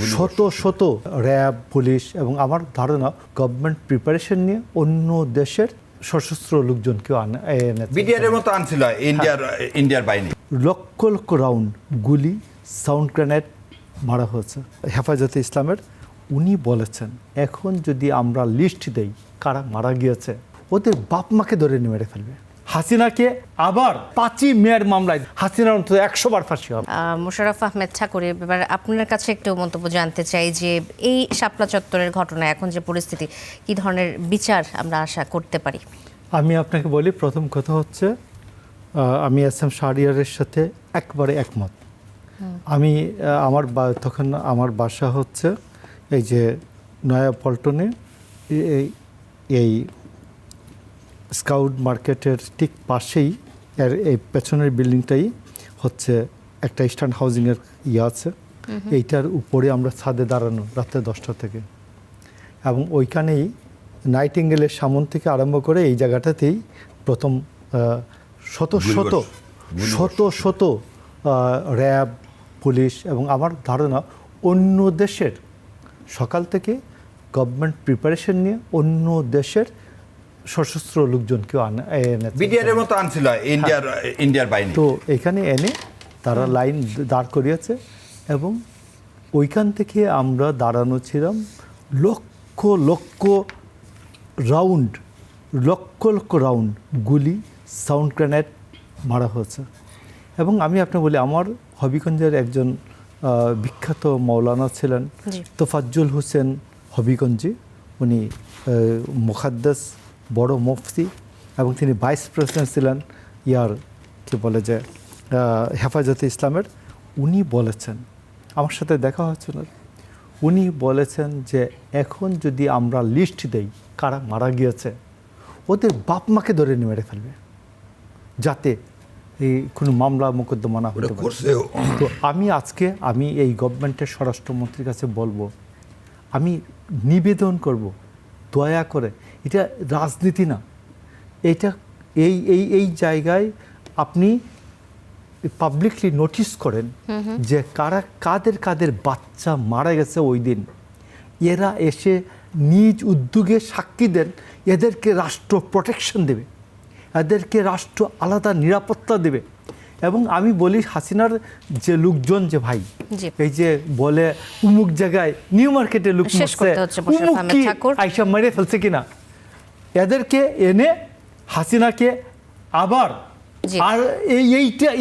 শত শত RAB, police এবং আমার ধারণা গভর্নমেন্ট প্রিপারেশন নিয়ে অন্য দেশের সশস্ত্র লোকজনকেও এনেছে। বিডিআর মতো আনছিল ইন্ডিয়ার বাহিনী। লক্ষ লক্ষ রাউন্ড গুলি, সাউন্ড গ্রেনেড মারা হয়েছে। হেফাজতে ইসলামের উনি বলেছেন, এখন যদি আমরা লিস্ট দেই কারা মারা গিয়েছে, ওদের বাপ মাকে ধরে নিয়ে মেরে ফেলবে। হাসিনাকে আবার 5ই মেয়ের মামলায় হাসিনার অন্তত 100 বার ফাঁসি হবে। মোশাররফ আহমেদ ঠাকুর, এবার আপনার কাছে একটু মন্তব্য জানতে চাই যে এই শাপলা চত্বরের ঘটনা, এখন যে পরিস্থিতি, কি ধরনের বিচার আমরা আশা করতে পারি? আমি আপনাকে বলি, প্রথম কথা হচ্ছে আমি এস এম শাহরিয়ারের সাথে একবারে একমত। আমি তখন আমার বাসা হচ্ছে এই যে নয়া পল্টনে, এই স্কাউট মার্কেটের ঠিক পাশেই এই পেছনের বিল্ডিংটাই হচ্ছে একটা ইস্টার্ন হাউজিংয়ের আছে। এইটার উপরে আমরা ছাদে দাঁড়ানো রাত্রে 10টা থেকে, এবং ওইখানেই নাইটিঙ্গেলের সামন থেকে আরম্ভ করে এই জায়গাটাতেই প্রথম শত শত র্যাব, পুলিশ এবং আমার ধারণা অন্য দেশের, সকাল থেকে গভর্নমেন্ট প্রিপারেশন নিয়ে অন্য দেশের সশস্ত্র লোকজনকেও এনেছে। বিডিআর মতো আনছিল ইন্ডিয়ার বাহিনী। তো এখানে এনে তারা লাইন দাঁড় করিয়েছে, এবং ওইখান থেকে আমরা দাঁড়ানো ছিলাম। লক্ষ লক্ষ রাউন্ড গুলি, সাউন্ড গ্রেনেড মারা হয়েছে। এবং আমি আপনাকে বলি, আমার হবিগঞ্জের একজন বিখ্যাত মৌলানা ছিলেন তোফাজ্জল হোসেন হবিগঞ্জি। উনি মুকাদ্দাস বড় মুফতি, এবং তিনি ভাইস প্রেসিডেন্ট ছিলেন হেফাজতে ইসলামের। উনি বলেছেন, আমার সাথে দেখা হচ্ছিল, উনি বলেছেন যে এখন যদি আমরা লিস্ট দেই কারা মারা গিয়েছে, ওদের বাপ মাকে ধরে নিয়ে মেরে ফেলবে, যাতে এই কোনো মামলা মোকদ্দমা না হতে পারে। তো আমি এই গভর্নমেন্টের স্বরাষ্ট্রমন্ত্রীর কাছে বলবো, আমি নিবেদন করব, দয়া করে, এটা রাজনীতি না, এটা এই জায়গায় আপনি পাবলিকলি নোটিস করেন যে কাদের বাচ্চা মারা গেছে ওই দিন। এরা এসে নিজ উদ্যোগে সাক্ষী দেন, এদেরকে রাষ্ট্র প্রোটেকশন দেবে, এদেরকে রাষ্ট্র আলাদা নিরাপত্তা দেবে। এবং আমি বলি, হাসিনার যে লোকজন যে ভাই এই যে বলে উমুক জায়গায় নিউ মার্কেটে লোক আইসা মেরে ফেলছে কিনা, এদেরকে এনে হাসিনাকে আবার আর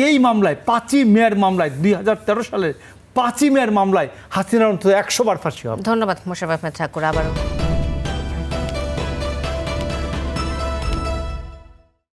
এই মামলায় 5ই মেয়ের মামলায় 2013 সালের 5ই মেয়ের মামলায় হাসিনার অন্তত 100 বার ফাঁসি হবে। ধন্যবাদ মোশাররফ আহমেদ ঠাকুর। আবারও